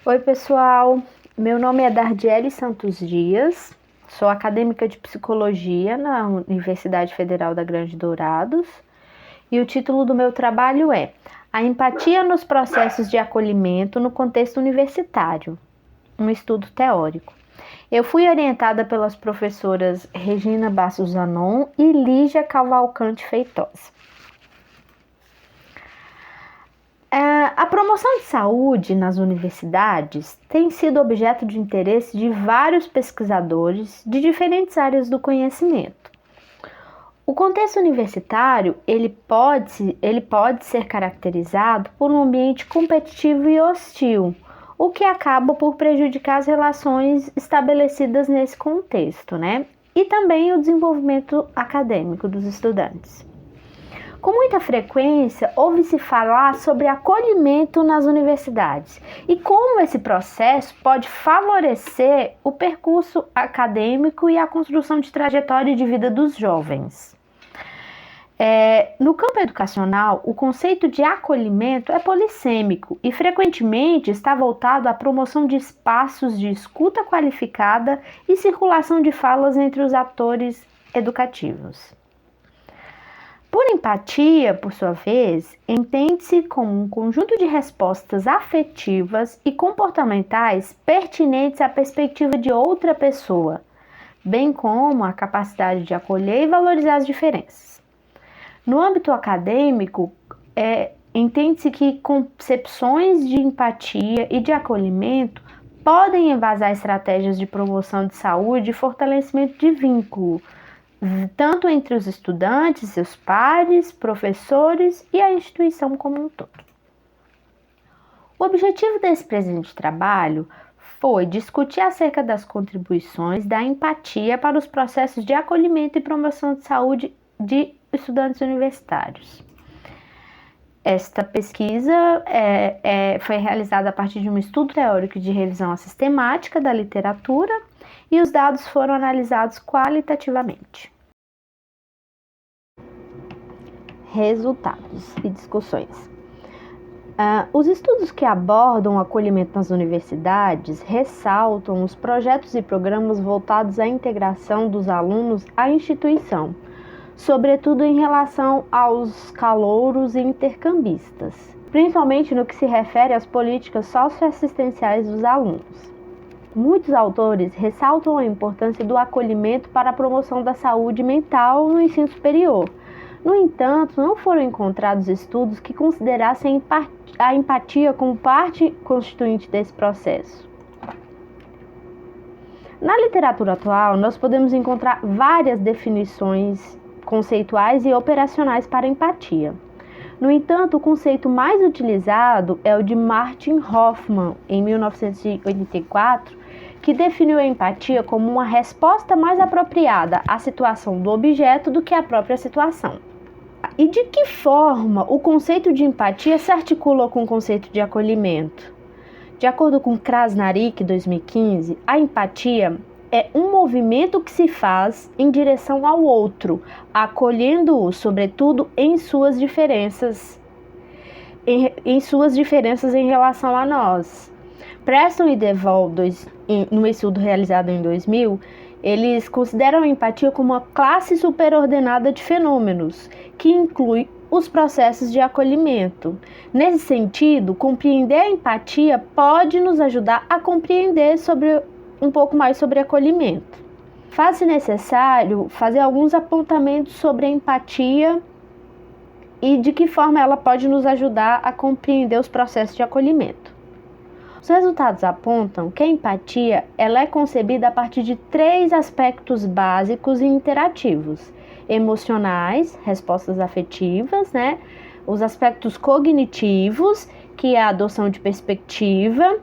Oi, pessoal. Meu nome é Dardiele Santos Dias, sou acadêmica de psicologia na Universidade Federal da Grande Dourados e o título do meu trabalho é A Empatia nos Processos de Acolhimento no Contexto Universitário, um estudo teórico. Eu fui orientada pelas professoras Regina Bastos Zanon e Lígia Cavalcante Feitosa. A promoção de saúde nas universidades tem sido objeto de interesse de vários pesquisadores de diferentes áreas do conhecimento. O contexto universitário ele pode ser caracterizado por um ambiente competitivo e hostil, o que acaba por prejudicar as relações estabelecidas nesse contexto, né? E também o desenvolvimento acadêmico dos estudantes. Com muita frequência, ouve-se falar sobre acolhimento nas universidades e como esse processo pode favorecer o percurso acadêmico e a construção de trajetória de vida dos jovens. No campo educacional, o conceito de acolhimento é polissêmico e frequentemente está voltado à promoção de espaços de escuta qualificada e circulação de falas entre os atores educativos. Por empatia, por sua vez, entende-se como um conjunto de respostas afetivas e comportamentais pertinentes à perspectiva de outra pessoa, bem como a capacidade de acolher e valorizar as diferenças. No âmbito acadêmico, entende-se que concepções de empatia e de acolhimento podem embasar estratégias de promoção de saúde e fortalecimento de vínculo, tanto entre os estudantes, seus pares, professores e a instituição como um todo. O objetivo desse presente trabalho foi discutir acerca das contribuições da empatia para os processos de acolhimento e promoção de saúde de estudantes universitários. Esta pesquisa foi realizada a partir de um estudo teórico de revisão sistemática da literatura e os dados foram analisados qualitativamente. Resultados e discussões. Os estudos que abordam o acolhimento nas universidades ressaltam os projetos e programas voltados à integração dos alunos à instituição, sobretudo em relação aos calouros e intercambistas, principalmente no que se refere às políticas socioassistenciais dos alunos. Muitos autores ressaltam a importância do acolhimento para a promoção da saúde mental no ensino superior. No entanto, não foram encontrados estudos que considerassem a empatia como parte constituinte desse processo. Na literatura atual, nós podemos encontrar várias definições conceituais e operacionais para a empatia. No entanto, o conceito mais utilizado é o de Martin Hoffman, em 1984, que definiu a empatia como uma resposta mais apropriada à situação do objeto do que à própria situação. E de que forma o conceito de empatia se articula com o conceito de acolhimento? De acordo com Krasnarik, 2015, a empatia é um movimento que se faz em direção ao outro, acolhendo-o, sobretudo, em suas diferenças em relação a nós. Preston e DeVol, no estudo realizado em 2000, eles consideram a empatia como uma classe superordenada de fenômenos, que inclui os processos de acolhimento. Nesse sentido, compreender a empatia pode nos ajudar a compreender um pouco mais sobre acolhimento. Faz-se necessário fazer alguns apontamentos sobre a empatia e de que forma ela pode nos ajudar a compreender os processos de acolhimento. Os resultados apontam que a empatia ela é concebida a partir de 3 aspectos básicos e interativos: emocionais, respostas afetivas, os aspectos cognitivos, que é a adoção de perspectiva,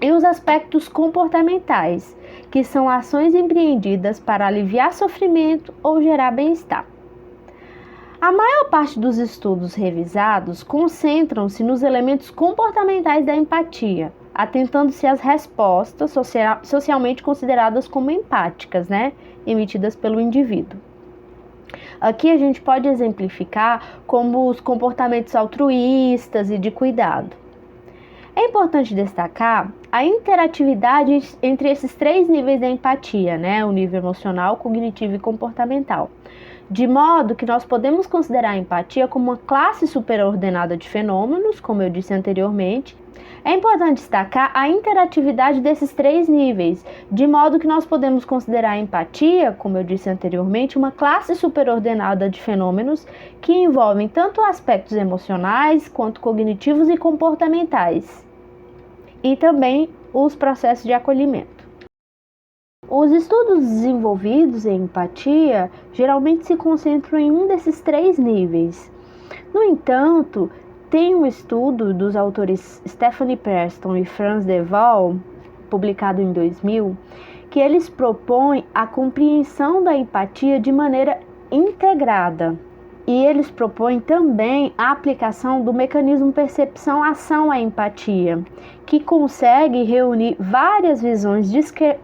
e os aspectos comportamentais, que são ações empreendidas para aliviar sofrimento ou gerar bem-estar. A maior parte dos estudos revisados concentram-se nos elementos comportamentais da empatia, atentando-se às respostas socialmente consideradas como empáticas, emitidas pelo indivíduo. Aqui a gente pode exemplificar como os comportamentos altruístas e de cuidado. É importante destacar a interatividade entre esses 3 níveis da empatia, né? O nível emocional, cognitivo e comportamental. De modo que nós podemos considerar a empatia como uma classe superordenada de fenômenos, como eu disse anteriormente. É importante destacar a interatividade desses 3 níveis, de modo que nós podemos considerar a empatia, como eu disse anteriormente, uma classe superordenada de fenômenos que envolvem tanto aspectos emocionais quanto cognitivos e comportamentais, e também os processos de acolhimento. Os estudos desenvolvidos em empatia geralmente se concentram em um desses 3 níveis. No entanto, tem um estudo dos autores Stephanie Preston e Franz de Waal, publicado em 2000, que eles propõem a compreensão da empatia de maneira integrada. E eles propõem também a aplicação do mecanismo percepção-ação à empatia, que consegue reunir várias visões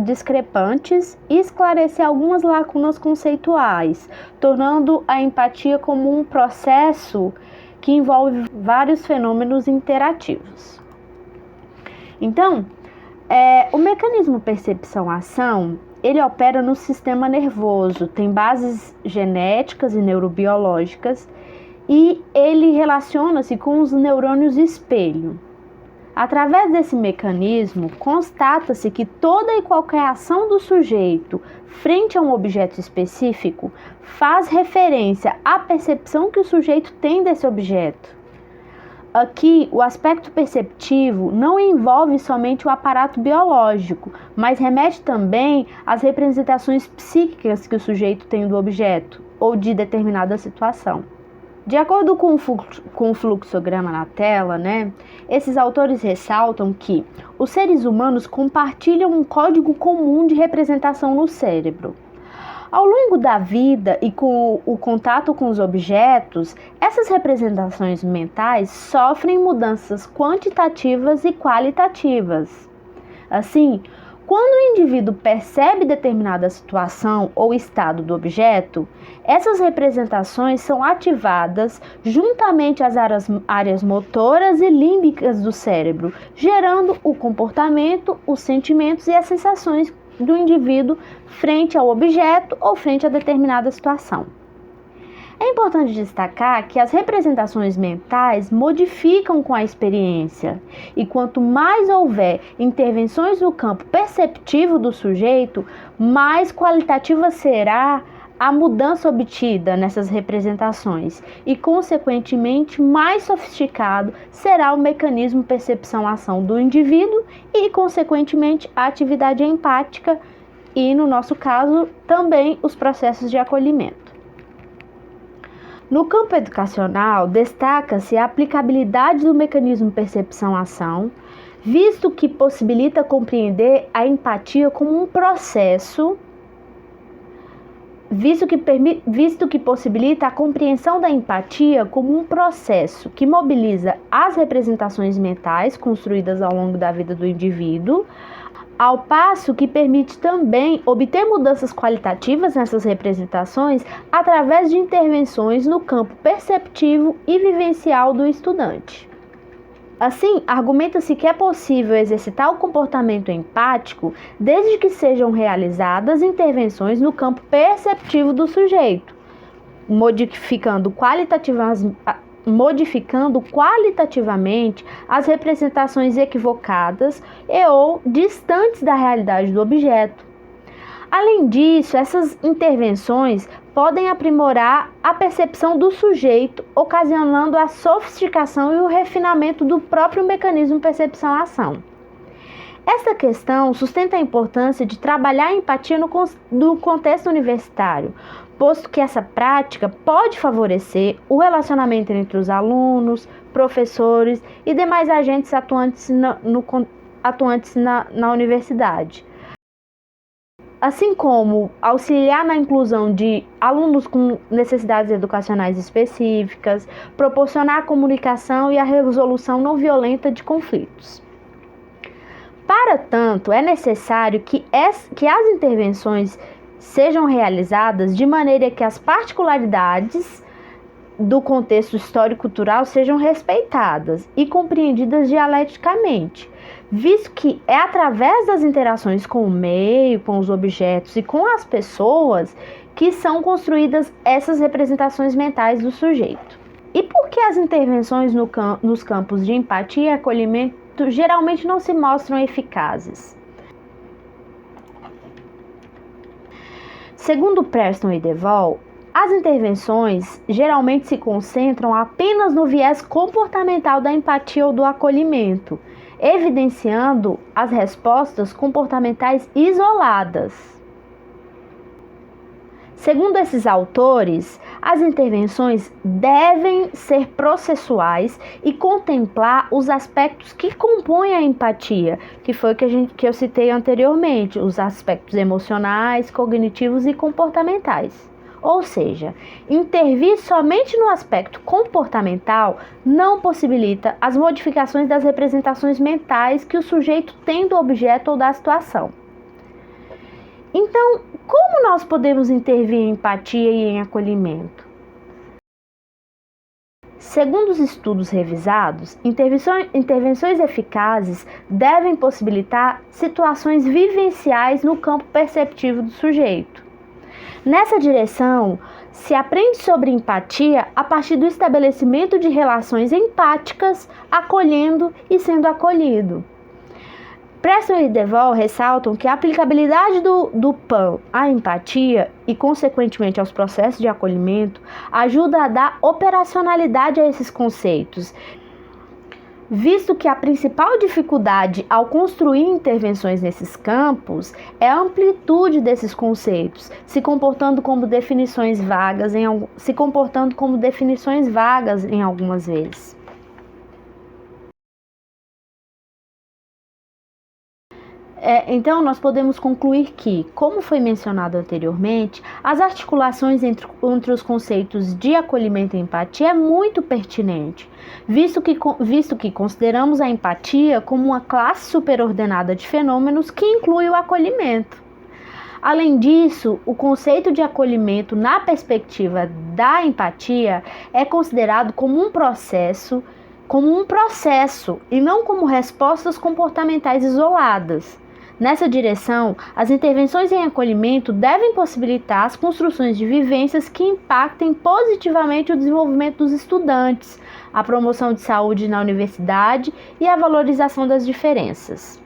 discrepantes e esclarecer algumas lacunas conceituais, tornando a empatia como um processo que envolve vários fenômenos interativos. Então, o mecanismo percepção-ação, ele opera no sistema nervoso, tem bases genéticas e neurobiológicas e ele relaciona-se com os neurônios espelho. Através desse mecanismo, constata-se que toda e qualquer ação do sujeito frente a um objeto específico faz referência à percepção que o sujeito tem desse objeto. Aqui, o aspecto perceptivo não envolve somente o aparato biológico, mas remete também às representações psíquicas que o sujeito tem do objeto ou de determinada situação. De acordo com o fluxograma na tela, esses autores ressaltam que os seres humanos compartilham um código comum de representação no cérebro. Ao longo da vida e com o contato com os objetos, essas representações mentais sofrem mudanças quantitativas e qualitativas. Assim, quando o indivíduo percebe determinada situação ou estado do objeto, essas representações são ativadas juntamente às áreas motoras e límbicas do cérebro, gerando o comportamento, os sentimentos e as sensações do indivíduo frente ao objeto ou frente a determinada situação. É importante destacar que as representações mentais modificam com a experiência, e quanto mais houver intervenções no campo perceptivo do sujeito, mais qualitativa será a mudança obtida nessas representações e, consequentemente, mais sofisticado será o mecanismo percepção-ação do indivíduo e, consequentemente, a atividade empática e, no nosso caso, também os processos de acolhimento. No campo educacional, destaca-se a aplicabilidade do mecanismo percepção-ação, visto que possibilita compreender a empatia como um processo, visto que possibilita a compreensão da empatia como um processo que mobiliza as representações mentais construídas ao longo da vida do indivíduo, ao passo que permite também obter mudanças qualitativas nessas representações através de intervenções no campo perceptivo e vivencial do estudante. Assim, argumenta-se que é possível exercitar o comportamento empático desde que sejam realizadas intervenções no campo perceptivo do sujeito, modificando qualitativamente as representações equivocadas e ou distantes da realidade do objeto. Além disso, essas intervenções podem aprimorar a percepção do sujeito, ocasionando a sofisticação e o refinamento do próprio mecanismo percepção-ação. Esta questão sustenta a importância de trabalhar a empatia no contexto universitário, posto que essa prática pode favorecer o relacionamento entre os alunos, professores e demais agentes atuantes na universidade, assim como auxiliar na inclusão de alunos com necessidades educacionais específicas, proporcionar a comunicação e a resolução não violenta de conflitos. Para tanto, é necessário que as intervenções sejam realizadas de maneira que as particularidades do contexto histórico-cultural sejam respeitadas e compreendidas dialeticamente, visto que é através das interações com o meio, com os objetos e com as pessoas que são construídas essas representações mentais do sujeito. E por que as intervenções nos campos de empatia e acolhimento geralmente não se mostram eficazes? Segundo Preston e DeVol, as intervenções geralmente se concentram apenas no viés comportamental da empatia ou do acolhimento, evidenciando as respostas comportamentais isoladas. Segundo esses autores, as intervenções devem ser processuais e contemplar os aspectos que compõem a empatia, que foi o que eu citei anteriormente, os aspectos emocionais, cognitivos e comportamentais. Ou seja, intervir somente no aspecto comportamental não possibilita as modificações das representações mentais que o sujeito tem do objeto ou da situação. Então, como nós podemos intervir em empatia e em acolhimento? Segundo os estudos revisados, intervenções eficazes devem possibilitar situações vivenciais no campo perceptivo do sujeito. Nessa direção, se aprende sobre empatia a partir do estabelecimento de relações empáticas, acolhendo e sendo acolhido. Preston e DeVol ressaltam que a aplicabilidade do PAN à empatia e, consequentemente, aos processos de acolhimento ajuda a dar operacionalidade a esses conceitos, visto que a principal dificuldade ao construir intervenções nesses campos é a amplitude desses conceitos, se comportando como definições vagas em algumas vezes. Então, nós podemos concluir que, como foi mencionado anteriormente, as articulações entre os conceitos de acolhimento e empatia é muito pertinente, visto que consideramos a empatia como uma classe superordenada de fenômenos que inclui o acolhimento. Além disso, o conceito de acolhimento na perspectiva da empatia é considerado como um processo e não como respostas comportamentais isoladas. Nessa direção, as intervenções em acolhimento devem possibilitar as construções de vivências que impactem positivamente o desenvolvimento dos estudantes, a promoção de saúde na universidade e a valorização das diferenças.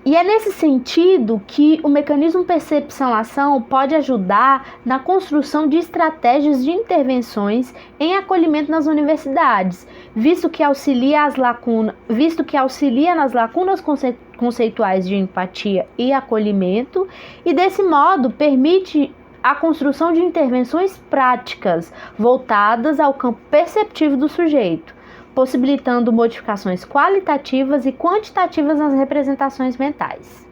E é nesse sentido que o mecanismo percepção-ação pode ajudar na construção de estratégias de intervenções em acolhimento nas universidades, visto que auxilia nas lacunas conceituais de empatia e acolhimento, e desse modo permite a construção de intervenções práticas voltadas ao campo perceptivo do sujeito, possibilitando modificações qualitativas e quantitativas nas representações mentais.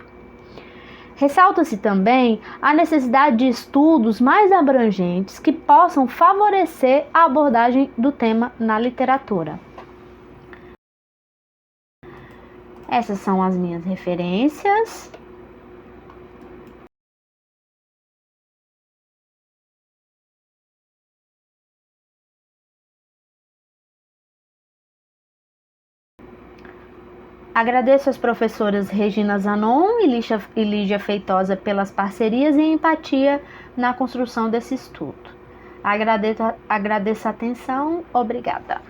Ressalta-se também a necessidade de estudos mais abrangentes que possam favorecer a abordagem do tema na literatura. Essas são as minhas referências. Agradeço às professoras Regina Zanon e Lígia Feitosa pelas parcerias e empatia na construção desse estudo. Agradeço a atenção. Obrigada.